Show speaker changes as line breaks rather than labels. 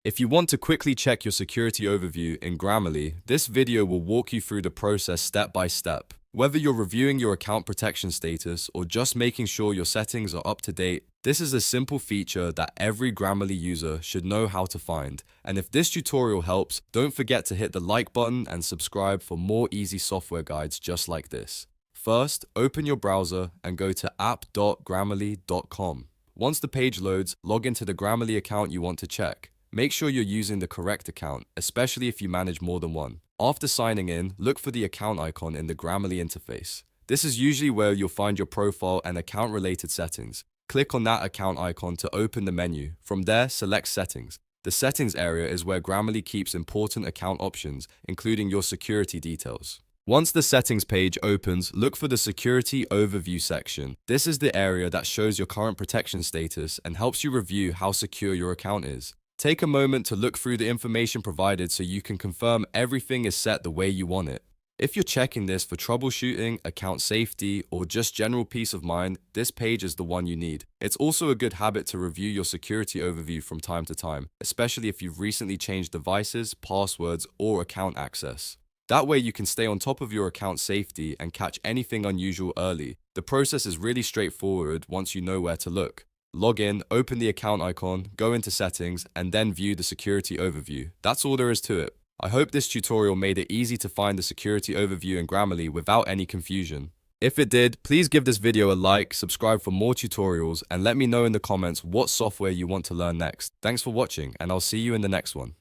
If you want to quickly check your security overview in Grammarly, this video will walk you through the process step by step. Whether you're reviewing your account protection status or just making sure your settings are up to date, this is a simple feature that every Grammarly user should know how to find. And if this tutorial helps, don't forget to hit the like button and subscribe for more easy software guides just like this. First, open your browser and go to app.grammarly.com. Once the page loads, log into the Grammarly account you want to check. Make sure you're using the correct account, especially if you manage more than one. After signing in, look for the account icon in the Grammarly interface. This is usually where you'll find your profile and account-related settings. Click on that account icon to open the menu. From there, select Settings. The Settings area is where Grammarly keeps important account options, including your security details. Once the settings page opens, look for the Security Overview section. This is the area that shows your current protection status and helps you review how secure your account is. Take a moment to look through the information provided so you can confirm everything is set the way you want it. If you're checking this for troubleshooting, account safety, or just general peace of mind, this page is the one you need. It's also a good habit to review your security overview from time to time, especially if you've recently changed devices, passwords, or account access. That way you can stay on top of your account safety and catch anything unusual early. The process is really straightforward once you know where to look. Log in, open the account icon, go into settings, and then view the security overview. That's all there is to it. I hope this tutorial made it easy to find the security overview in Grammarly without any confusion. If it did, please give this video a like, subscribe for more tutorials, and let me know in the comments what software you want to learn next. Thanks for watching, and I'll see you in the next one.